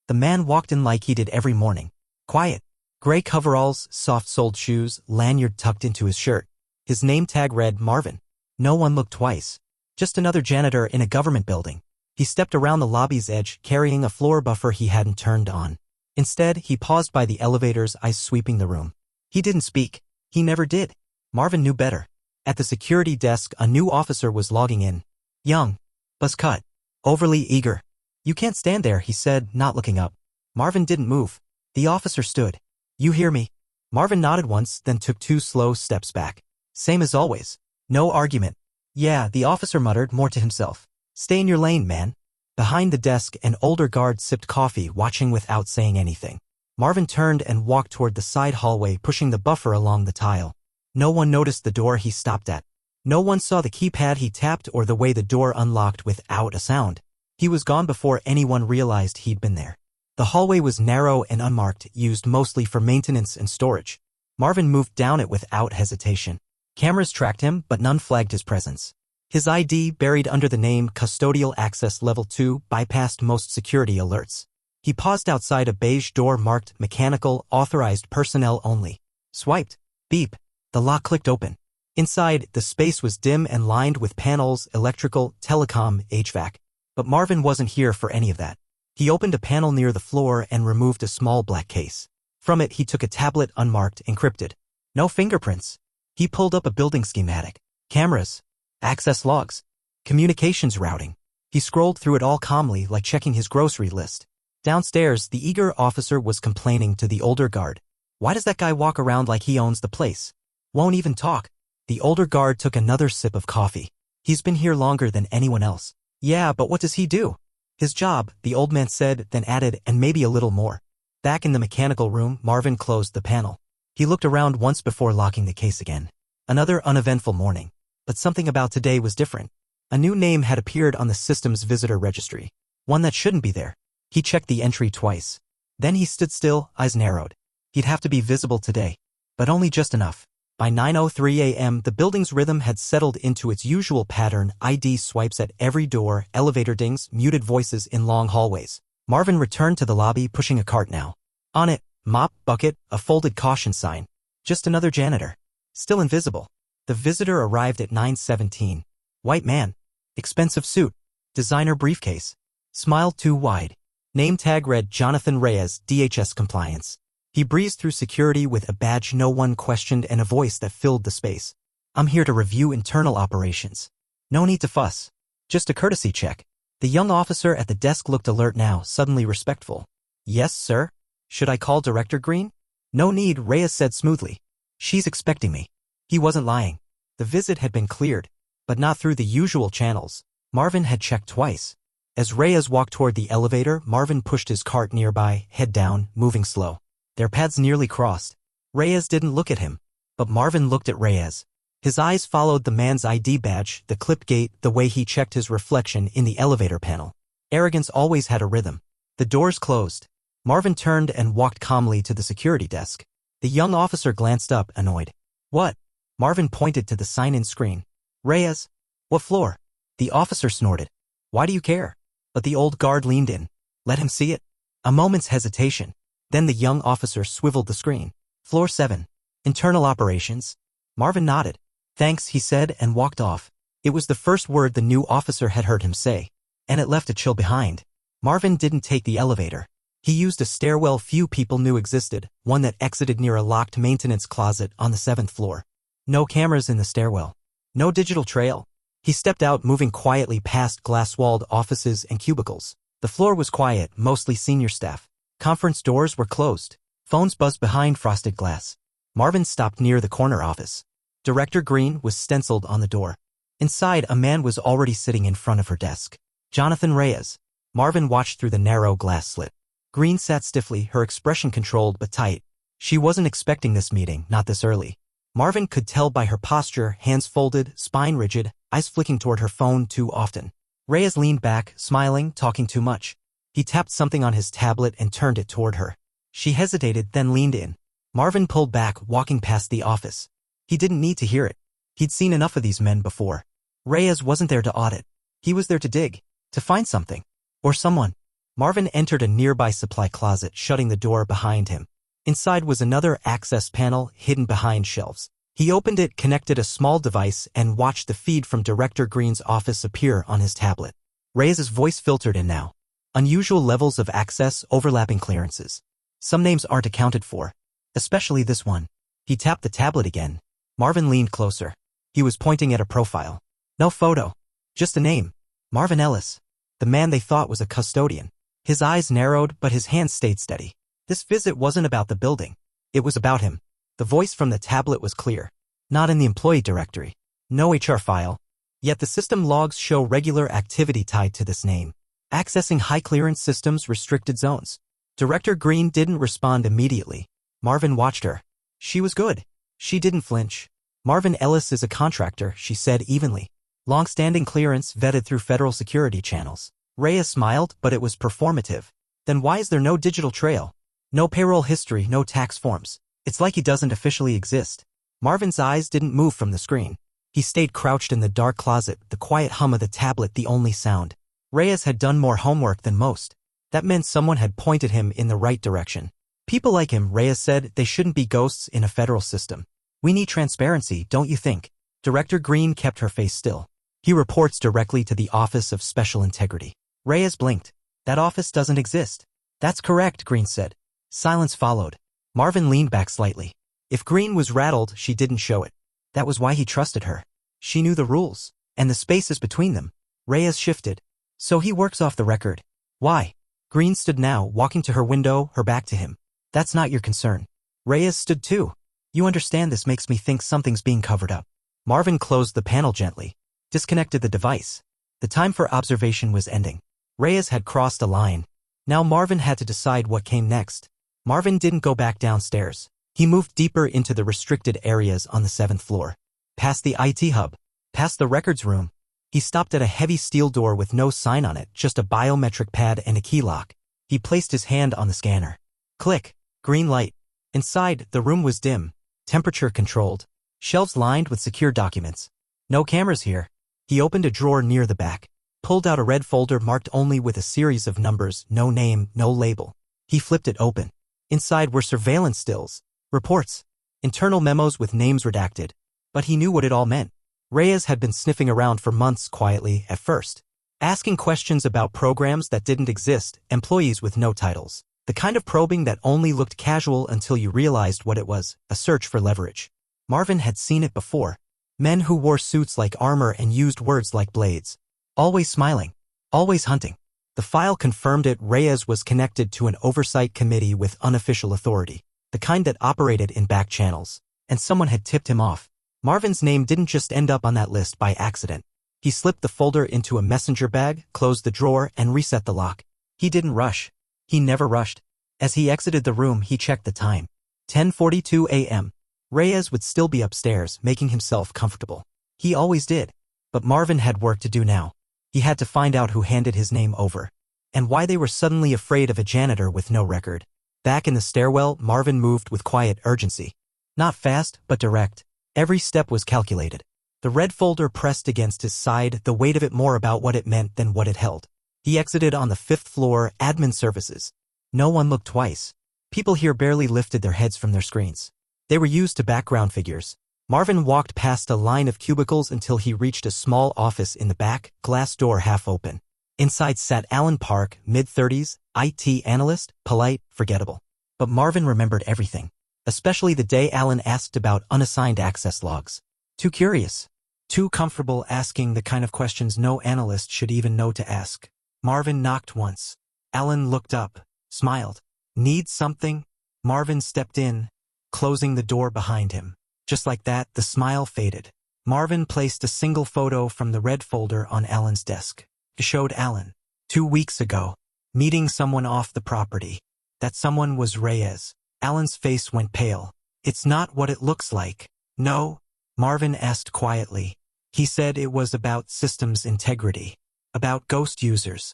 The man walked in like he did every morning. Quiet. Gray coveralls, soft-soled shoes, lanyard tucked into his shirt. His name tag read Marvin. No one looked twice. Just another janitor in a government building. He stepped around the lobby's edge, carrying a floor buffer he hadn't turned on. Instead, he paused by the elevator's eyes sweeping the room. He didn't speak. He never did. Marvin knew better. At the security desk, a new officer was logging in. Young. Buzz cut. Overly eager. You can't stand there, he said, not looking up. Marvin didn't move. The officer stood. You hear me? Marvin nodded once, then took 2 slow steps back. Same as always. No argument. Yeah, the officer muttered, more to himself. Stay in your lane, man. Behind the desk, an older guard sipped coffee, watching without saying anything. Marvin turned and walked toward the side hallway, pushing the buffer along the tile. No one noticed the door he stopped at. No one saw the keypad he tapped or the way the door unlocked without a sound. He was gone before anyone realized he'd been there. The hallway was narrow and unmarked, used mostly for maintenance and storage. Marvin moved down it without hesitation. Cameras tracked him, but none flagged his presence. His ID, buried under the name Custodial Access Level 2, bypassed most security alerts. He paused outside a beige door marked Mechanical, Authorized Personnel Only. Swiped. Beep. The lock clicked open. Inside, the space was dim and lined with panels, electrical, telecom, HVAC. But Marvin wasn't here for any of that. He opened a panel near the floor and removed a small black case. From it, he took a tablet unmarked, encrypted. No fingerprints. He pulled up a building schematic. Cameras. Access logs. Communications routing. He scrolled through it all calmly, like checking his grocery list. Downstairs, the eager officer was complaining to the older guard. Why does that guy walk around like he owns the place? Won't even talk. The older guard took another sip of coffee. He's been here longer than anyone else. Yeah, but what does he do? His job, the old man said, then added, and maybe a little more. Back in the mechanical room, Marvin closed the panel. He looked around once before locking the case again. Another uneventful morning. But something about today was different. A new name had appeared on the system's visitor registry. One that shouldn't be there. He checked the entry twice. Then he stood still, eyes narrowed. He'd have to be visible today. But only just enough. By 9:03 a.m., the building's rhythm had settled into its usual pattern: ID swipes at every door, elevator dings, muted voices in long hallways. Marvin returned to the lobby, pushing a cart now. On it, mop, bucket, a folded caution sign. Just another janitor. Still invisible. The visitor arrived at 9:17. White man. Expensive suit. Designer briefcase. Smile too wide. Name tag read Jonathan Reyes, DHS Compliance. He breezed through security with a badge no one questioned and a voice that filled the space. I'm here to review internal operations. No need to fuss. Just a courtesy check. The young officer at the desk looked alert now, suddenly respectful. Yes, sir? Should I call Director Green? No need, Reyes said smoothly. She's expecting me. He wasn't lying. The visit had been cleared, but not through the usual channels. Marvin had checked twice. As Reyes walked toward the elevator, Marvin pushed his cart nearby, head down, moving slow. Their paths nearly crossed. Reyes didn't look at him, but Marvin looked at Reyes. His eyes followed the man's ID badge, the clip gate, the way he checked his reflection in the elevator panel. Arrogance always had a rhythm. The doors closed. Marvin turned and walked calmly to the security desk. The young officer glanced up, annoyed. What? Marvin pointed to the sign-in screen. Reyes? What floor? The officer snorted. Why do you care? But the old guard leaned in. Let him see it. A moment's hesitation. Then the young officer swiveled the screen. Floor 7. Internal operations. Marvin nodded. Thanks, he said, and walked off. It was the first word the new officer had heard him say, and it left a chill behind. Marvin didn't take the elevator. He used a stairwell few people knew existed, one that exited near a locked maintenance closet on the 7th floor. No cameras in the stairwell. No digital trail. He stepped out, moving quietly past glass-walled offices and cubicles. The floor was quiet, mostly senior staff. Conference doors were closed. Phones buzzed behind frosted glass. Marvin stopped near the corner office. Director Green was stenciled on the door. Inside, a man was already sitting in front of her desk. Jonathan Reyes. Marvin watched through the narrow glass slit. Green sat stiffly, her expression controlled but tight. She wasn't expecting this meeting, not this early. Marvin could tell by her posture, hands folded, spine rigid, eyes flicking toward her phone too often. Reyes leaned back, smiling, talking too much. He tapped something on his tablet and turned it toward her. She hesitated, then leaned in. Marvin pulled back, walking past the office. He didn't need to hear it. He'd seen enough of these men before. Reyes wasn't there to audit. He was there to dig. To find something. Or someone. Marvin entered a nearby supply closet, shutting the door behind him. Inside was another access panel hidden behind shelves. He opened it, connected a small device, and watched the feed from Director Green's office appear on his tablet. Reyes's voice filtered in now. Unusual levels of access, overlapping clearances. Some names aren't accounted for. Especially this one. He tapped the tablet again. Marvin leaned closer. He was pointing at a profile. No photo. Just a name. Marvin Ellis. The man they thought was a custodian. His eyes narrowed, but his hands stayed steady. This visit wasn't about the building. It was about him. The voice from the tablet was clear. Not in the employee directory. No HR file. Yet the system logs show regular activity tied to this name. Accessing high-clearance systems, restricted zones. Director Green didn't respond immediately. Marvin watched her. She was good. She didn't flinch. Marvin Ellis is a contractor, she said evenly. Long-standing clearance vetted through federal security channels. Reyes smiled, but it was performative. Then why is there no digital trail? No payroll history, no tax forms. It's like he doesn't officially exist. Marvin's eyes didn't move from the screen. He stayed crouched in the dark closet, the quiet hum of the tablet the only sound. Reyes had done more homework than most. That meant someone had pointed him in the right direction. People like him, Reyes said, they shouldn't be ghosts in a federal system. We need transparency, don't you think? Director Green kept her face still. He reports directly to the Office of Special Integrity. Reyes blinked. That office doesn't exist. That's correct, Green said. Silence followed. Marvin leaned back slightly. If Green was rattled, she didn't show it. That was why he trusted her. She knew the rules, and the spaces between them. Reyes shifted. So he works off the record. Why? Green stood now, walking to her window, her back to him. That's not your concern. Reyes stood too. You understand this makes me think something's being covered up. Marvin closed the panel gently. Disconnected the device. The time for observation was ending. Reyes had crossed a line. Now Marvin had to decide what came next. Marvin didn't go back downstairs. He moved deeper into the restricted areas on the 7th floor. Past the IT hub. Past the records room. He stopped at a heavy steel door with no sign on it, just a biometric pad and a key lock. He placed his hand on the scanner. Click. Green light. Inside, the room was dim. Temperature controlled. Shelves lined with secure documents. No cameras here. He opened a drawer near the back. Pulled out a red folder marked only with a series of numbers, no name, no label. He flipped it open. Inside were surveillance stills. Reports. Internal memos with names redacted. But he knew what it all meant. Reyes had been sniffing around for months quietly at first. Asking questions about programs that didn't exist, employees with no titles. The kind of probing that only looked casual until you realized what it was, a search for leverage. Marvin had seen it before. Men who wore suits like armor and used words like blades. Always smiling. Always hunting. The file confirmed it. Reyes was connected to an oversight committee with unofficial authority. The kind that operated in back channels. And someone had tipped him off. Marvin's name didn't just end up on that list by accident. He slipped the folder into a messenger bag, closed the drawer, and reset the lock. He didn't rush. He never rushed. As he exited the room, he checked the time. 10:42 a.m. Reyes would still be upstairs, making himself comfortable. He always did. But Marvin had work to do now. He had to find out who handed his name over. And why they were suddenly afraid of a janitor with no record. Back in the stairwell, Marvin moved with quiet urgency. Not fast, but direct. Every step was calculated. The red folder pressed against his side, the weight of it more about what it meant than what it held. He exited on the 5th floor, admin services. No one looked twice. People here barely lifted their heads from their screens. They were used to background figures. Marvin walked past a line of cubicles until he reached a small office in the back, glass door half open. Inside sat Alan Park, mid-30s, IT analyst, polite, forgettable. But Marvin remembered everything. Especially the day Alan asked about unassigned access logs. Too curious. Too comfortable asking the kind of questions no analyst should even know to ask. Marvin knocked once. Alan looked up, smiled. Need something? Marvin stepped in, closing the door behind him. Just like that, the smile faded. Marvin placed a single photo from the red folder on Alan's desk. It showed Alan, 2 weeks ago, meeting someone off the property. That someone was Reyes. Alan's face went pale. It's not what it looks like. No? Marvin asked quietly. He said it was about systems integrity. About ghost users.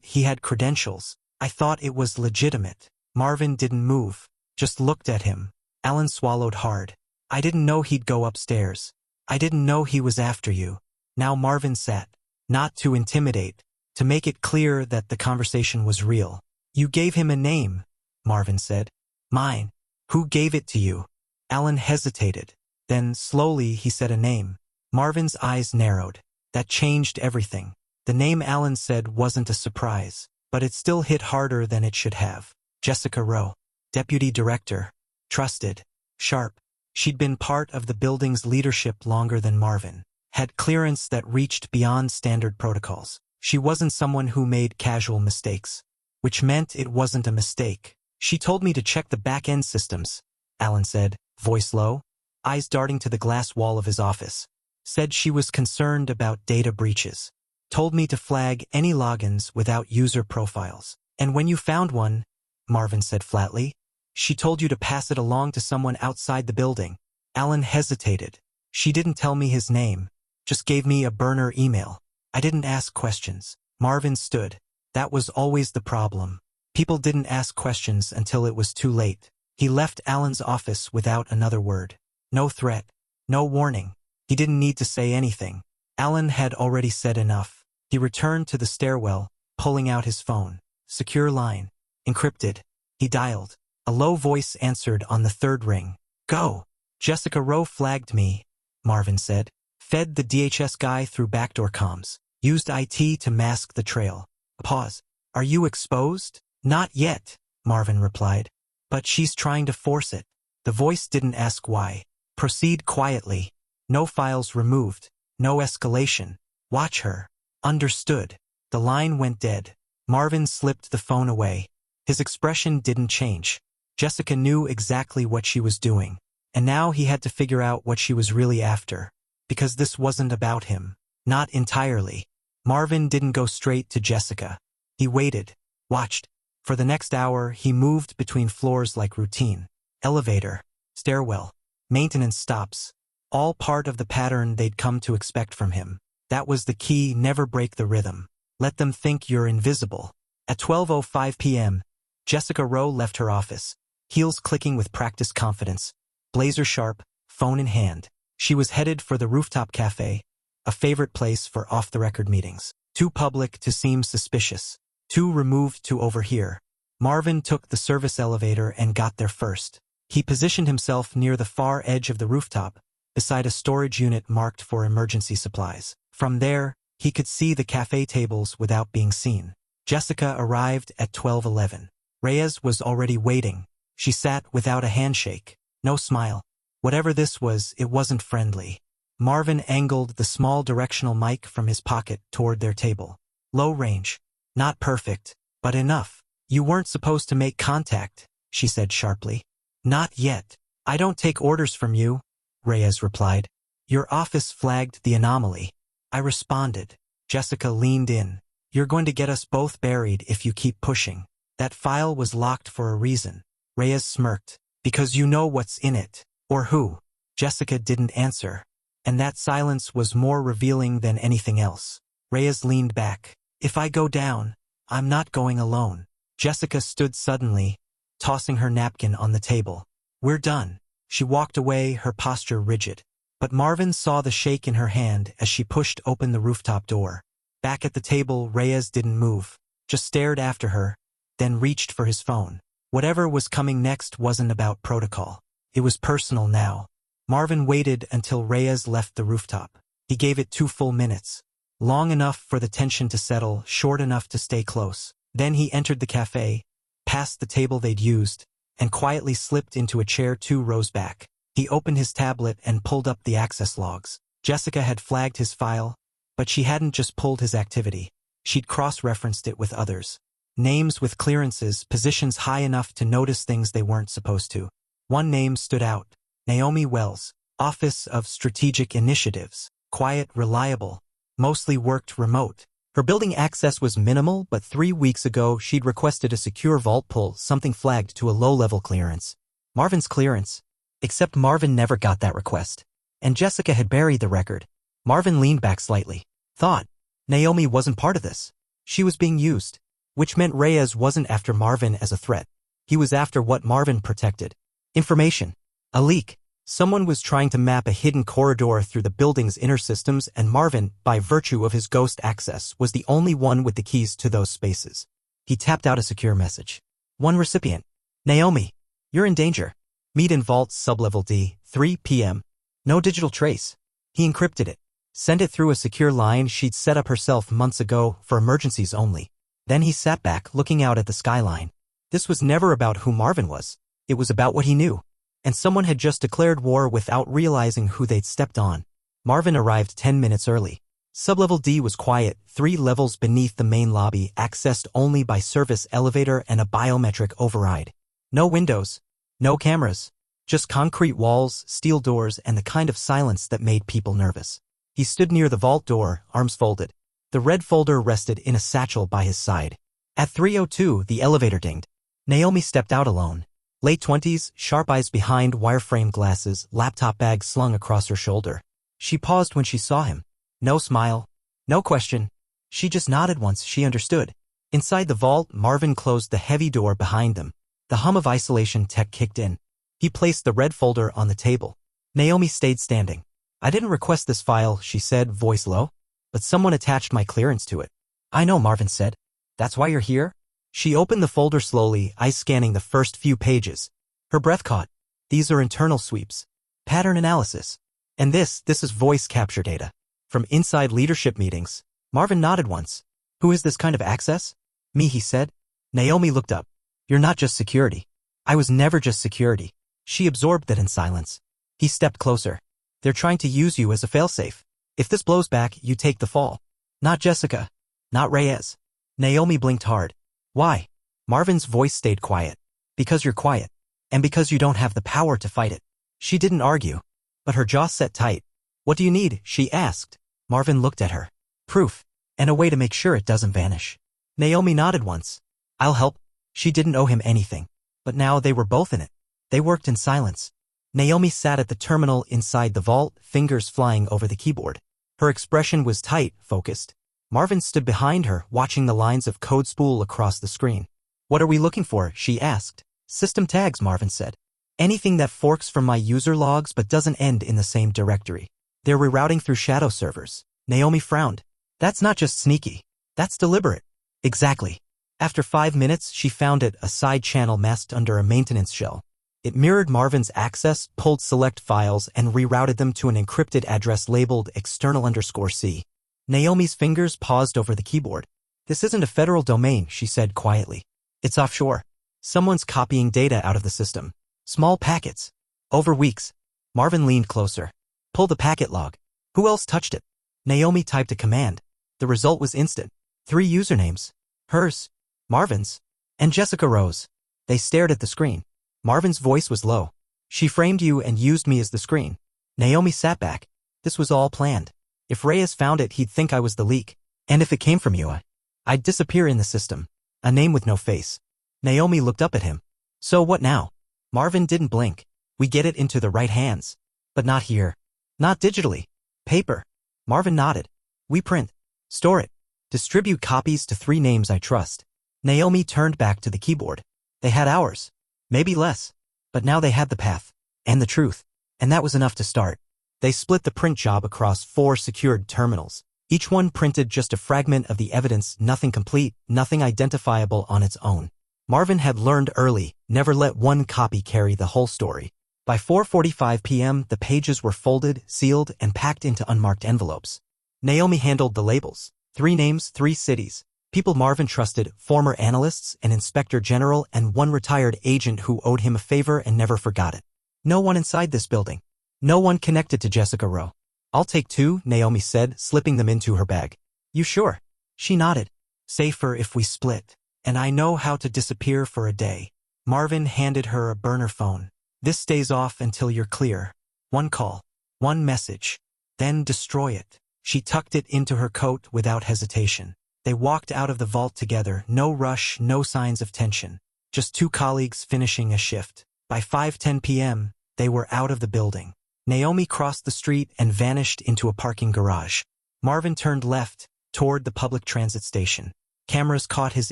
He had credentials. I thought it was legitimate. Marvin didn't move. Just looked at him. Alan swallowed hard. I didn't know he'd go upstairs. I didn't know he was after you. Now Marvin sat. Not to intimidate. to make it clear that the conversation was real. You gave him a name, Marvin said. Mine. Who gave it to you? Alan hesitated. Then, slowly, he said a name. Marvin's eyes narrowed. That changed everything. The name Alan said wasn't a surprise, but it still hit harder than it should have. Jessica Rowe. Deputy Director. Trusted. Sharp. She'd been part of the building's leadership longer than Marvin. Had clearance that reached beyond standard protocols. She wasn't someone who made casual mistakes. Which meant it wasn't a mistake. She told me to check the back-end systems, Alan said, voice low, eyes darting to the glass wall of his office. Said she was concerned about data breaches. Told me to flag any logins without user profiles. And when you found one, Marvin said flatly, she told you to pass it along to someone outside the building. Alan hesitated. She didn't tell me his name, just gave me a burner email. I didn't ask questions. Marvin stood. That was always the problem. People didn't ask questions until it was too late. He left Alan's office without another word. No threat. No warning. He didn't need to say anything. Alan had already said enough. He returned to the stairwell, pulling out his phone. Secure line. Encrypted. He dialed. A low voice answered on the third ring. Go. Jessica Rowe flagged me, Marvin said. Fed the DHS guy through backdoor comms. Used IT to mask the trail. Pause. Are you exposed? Not yet, Marvin replied. But she's trying to force it. The voice didn't ask why. Proceed quietly. No files removed. No escalation. Watch her. Understood. The line went dead. Marvin slipped the phone away. His expression didn't change. Jessica knew exactly what she was doing. And now he had to figure out what she was really after. Because this wasn't about him. Not entirely. Marvin didn't go straight to Jessica. He waited. Watched. For the next hour, he moved between floors like routine. Elevator. Stairwell. Maintenance stops. All part of the pattern they'd come to expect from him. That was the key, never break the rhythm. Let them think you're invisible. At 12:05 p.m., Jessica Rowe left her office, heels clicking with practiced confidence, blazer sharp, phone in hand. She was headed for the rooftop cafe, a favorite place for off-the-record meetings. Too public to seem suspicious. Too removed to overhear. Marvin took the service elevator and got there first. He positioned himself near the far edge of the rooftop, beside a storage unit marked for emergency supplies. From there, he could see the cafe tables without being seen. Jessica arrived at 12:11. Reyes was already waiting. She sat without a handshake. No smile. Whatever this was, it wasn't friendly. Marvin angled the small directional mic from his pocket toward their table. Low range. Not perfect, but enough. You weren't supposed to make contact, she said sharply. Not yet. I don't take orders from you, Reyes replied. Your office flagged the anomaly. I responded. Jessica leaned in. You're going to get us both buried if you keep pushing. That file was locked for a reason. Reyes smirked. Because you know what's in it. Or who. Jessica didn't answer. And that silence was more revealing than anything else. Reyes leaned back. If I go down, I'm not going alone. Jessica stood suddenly, tossing her napkin on the table. We're done. She walked away, her posture rigid. But Marvin saw the shake in her hand as she pushed open the rooftop door. Back at the table, Reyes didn't move, just stared after her, then reached for his phone. Whatever was coming next wasn't about protocol. It was personal now. Marvin waited until Reyes left the rooftop. He gave it 2 full minutes. Long enough for the tension to settle, short enough to stay close. Then he entered the cafe, past the table they'd used, and quietly slipped into a chair 2 rows back. He opened his tablet and pulled up the access logs. Jessica had flagged his file, but she hadn't just pulled his activity. She'd cross-referenced it with others. Names with clearances, positions high enough to notice things they weren't supposed to. One name stood out. Naomi Wells, Office of Strategic Initiatives. Quiet, reliable. Mostly worked remote. Her building access was minimal, but 3 weeks ago she'd requested a secure vault pull, something flagged to a low-level clearance. Marvin's clearance. Except Marvin never got that request. And Jessica had buried the record. Marvin leaned back slightly. Thought. Naomi wasn't part of this. She was being used. Which meant Reyes wasn't after Marvin as a threat. He was after what Marvin protected. Information. A leak. Someone was trying to map a hidden corridor through the building's inner systems, and Marvin, by virtue of his ghost access, was the only one with the keys to those spaces. He tapped out a secure message. One recipient. Naomi, you're in danger. Meet in Vault Sublevel D, 3 p.m. No digital trace. He encrypted it. Sent it through a secure line she'd set up herself months ago for emergencies only. Then he sat back, looking out at the skyline. This was never about who Marvin was. It was about what he knew. And someone had just declared war without realizing who they'd stepped on. Marvin arrived 10 minutes early. Sublevel D was quiet, 3 levels beneath the main lobby, accessed only by service elevator and a biometric override. No windows. No cameras. Just concrete walls, steel doors, and the kind of silence that made people nervous. He stood near the vault door, arms folded. The red folder rested in a satchel by his side. At 3:02, the elevator dinged. Naomi stepped out alone. Late 20s, sharp eyes behind wireframe glasses, laptop bag slung across her shoulder. She paused when she saw him. No smile. No question. She just nodded once she understood. Inside the vault, Marvin closed the heavy door behind them. The hum of isolation tech kicked in. He placed the red folder on the table. Naomi stayed standing. I didn't request this file, she said, voice low. But someone attached my clearance to it. I know, Marvin said. That's why you're here? She opened the folder slowly, eyes scanning the first few pages. Her breath caught. These are internal sweeps. Pattern analysis. And this is voice capture data. From inside leadership meetings. Marvin nodded once. Who is this kind of access? Me, he said. Naomi looked up. You're not just security. I was never just security. She absorbed that in silence. He stepped closer. They're trying to use you as a failsafe. If this blows back, you take the fall. Not Jessica. Not Reyes. Naomi blinked hard. Why? Marvin's voice stayed quiet. Because you're quiet. And because you don't have the power to fight it. She didn't argue. But her jaw set tight. What do you need? She asked. Marvin looked at her. Proof. And a way to make sure it doesn't vanish. Naomi nodded once. I'll help. She didn't owe him anything. But now they were both in it. They worked in silence. Naomi sat at the terminal inside the vault, fingers flying over the keyboard. Her expression was tight, focused. Marvin stood behind her, watching the lines of code spool across the screen. What are we looking for? She asked. System tags, Marvin said. Anything that forks from my user logs but doesn't end in the same directory. They're rerouting through shadow servers. Naomi frowned. That's not just sneaky. That's deliberate. Exactly. After 5 minutes, she found it, a side channel masked under a maintenance shell. It mirrored Marvin's access, pulled select files, and rerouted them to an encrypted address labeled external_C. Naomi's fingers paused over the keyboard. This isn't a federal domain, she said quietly. It's offshore. Someone's copying data out of the system. Small packets. Over weeks. Marvin leaned closer. Pull the packet log. Who else touched it? Naomi typed a command. The result was instant. 3 usernames. Hers. Marvin's. And Jessica Rose. They stared at the screen. Marvin's voice was low. She framed you and used me as the screen. Naomi sat back. This was all planned. If Reyes found it, he'd think I was the leak. And if it came from you, I'd disappear in the system. A name with no face. Naomi looked up at him. So what now? Marvin didn't blink. We get it into the right hands. But not here. Not digitally. Paper. Marvin nodded. We print. Store it. Distribute copies to 3 names I trust. Naomi turned back to the keyboard. They had hours. Maybe less. But now they had the path. And the truth. And that was enough to start. They split the print job across 4 secured terminals. Each one printed just a fragment of the evidence, nothing complete, nothing identifiable on its own. Marvin had learned early, never let one copy carry the whole story. By 4:45 p.m., the pages were folded, sealed, and packed into unmarked envelopes. Naomi handled the labels. 3 names, 3 cities. People Marvin trusted, former analysts, an inspector general, and 1 retired agent who owed him a favor and never forgot it. No one inside this building. No one connected to Jessica Rowe. I'll take 2, Naomi said, slipping them into her bag. You sure? She nodded. Safer if we split. And I know how to disappear for a day. Marvin handed her a burner phone. This stays off until you're clear. 1 call. 1 message. Then destroy it. She tucked it into her coat without hesitation. They walked out of the vault together, no rush, no signs of tension. Just 2 colleagues finishing a shift. By 5:10 p.m., they were out of the building. Naomi crossed the street and vanished into a parking garage. Marvin turned left, toward the public transit station. Cameras caught his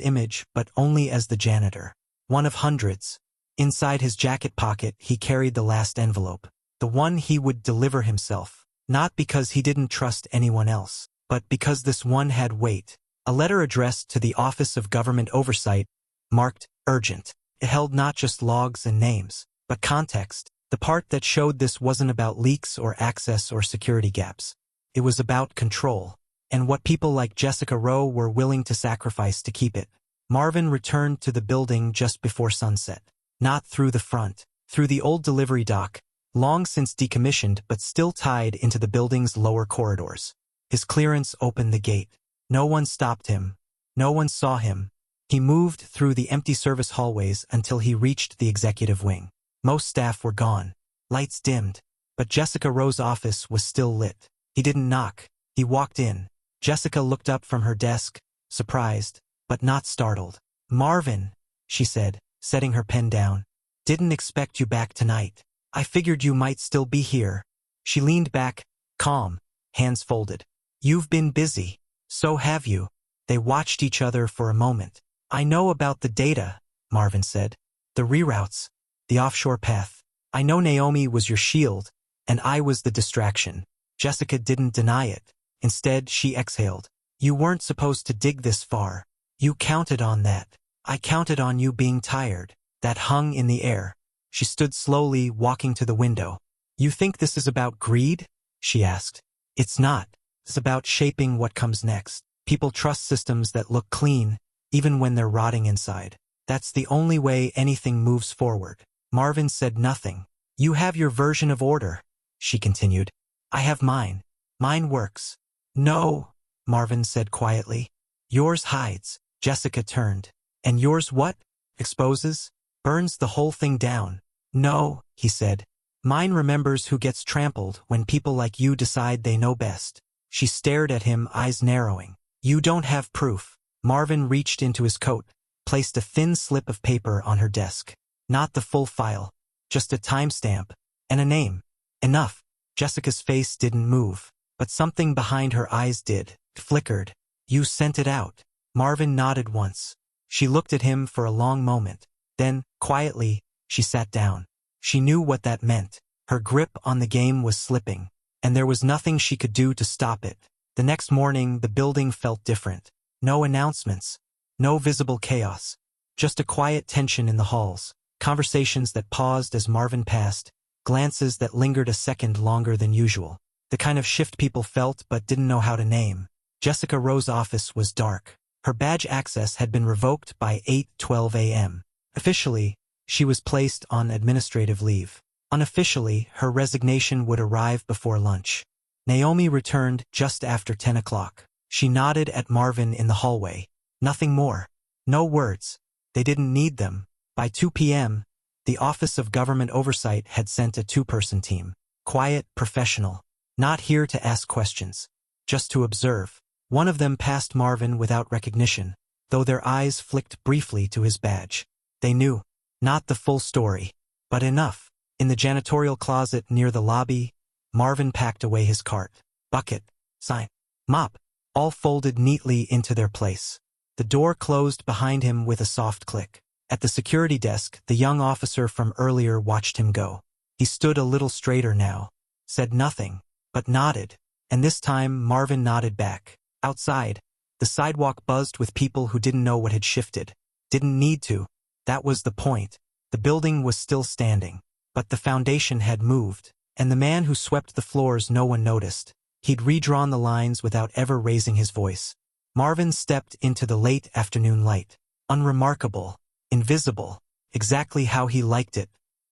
image, but only as the janitor. One of hundreds. Inside his jacket pocket, he carried the last envelope. the one he would deliver himself, not because he didn't trust anyone else, but because this one had weight. A letter addressed to the Office of Government Oversight, marked urgent. It held not just logs and names, but context, the part that showed this wasn't about leaks or access or security gaps. It was about control, and what people like Jessica Rowe were willing to sacrifice to keep it. Marvin returned to the building just before sunset. Not through the front, through the old delivery dock, long since decommissioned but still tied into the building's lower corridors. His clearance opened the gate. No one stopped him. No one saw him. He moved through the empty service hallways until he reached the executive wing. Most staff were gone. Lights dimmed. But Jessica Rowe's office was still lit. He didn't knock. He walked in. Jessica looked up from her desk, surprised, but not startled. "Marvin," she said, setting her pen down. "Didn't expect you back tonight. I figured you might still be here." She leaned back, calm, hands folded. "You've been busy. So have you." They watched each other for a moment. "I know about the data," Marvin said. "The reroutes, the offshore path. I know Naomi was your shield, and I was the distraction." Jessica didn't deny it. Instead, she exhaled. "You weren't supposed to dig this far. You counted on that. I counted on you being tired." That hung in the air. She stood slowly, walking to the window. "You think this is about greed?" she asked. "It's not. It's about shaping what comes next. People trust systems that look clean, even when they're rotting inside. That's the only way anything moves forward." Marvin said nothing. "You have your version of order," she continued. "I have mine. Mine works." "No," Marvin said quietly. "Yours hides." Jessica turned. "And yours what? Exposes? Burns the whole thing down." "No," he said. "Mine remembers who gets trampled when people like you decide they know best." She stared at him, eyes narrowing. "You don't have proof." Marvin reached into his coat, placed a thin slip of paper on her desk. Not the full file, just a timestamp and a name. Enough. Jessica's face didn't move, but something behind her eyes did. It flickered. "You sent it out." Marvin nodded once. She looked at him for a long moment. Then, quietly, she sat down. She knew what that meant. Her grip on the game was slipping, and there was nothing she could do to stop it. The next morning, the building felt different. No announcements. No visible chaos. Just a quiet tension in the halls. Conversations that paused as Marvin passed. Glances that lingered a second longer than usual. The kind of shift people felt but didn't know how to name. Jessica Rowe's office was dark. Her badge access had been revoked by 8:12 a.m. Officially, she was placed on administrative leave. Unofficially, her resignation would arrive before lunch. Naomi returned just after 10 o'clock. She nodded at Marvin in the hallway. Nothing more. No words. They didn't need them. By 2 p.m., the Office of Government Oversight had sent a two-person team. Quiet, professional. Not here to ask questions. Just to observe. One of them passed Marvin without recognition, though their eyes flicked briefly to his badge. They knew. Not the full story, but enough. In the janitorial closet near the lobby, Marvin packed away his cart. Bucket, sign, mop, all folded neatly into their place. The door closed behind him with a soft click. At the security desk, the young officer from earlier watched him go. He stood a little straighter now, said nothing, but nodded, and this time Marvin nodded back. Outside, the sidewalk buzzed with people who didn't know what had shifted. Didn't need to. That was the point. The building was still standing, but the foundation had moved, and the man who swept the floors no one noticed. He'd redrawn the lines without ever raising his voice. Marvin stepped into the late afternoon light. Unremarkable, invisible, exactly how he liked it.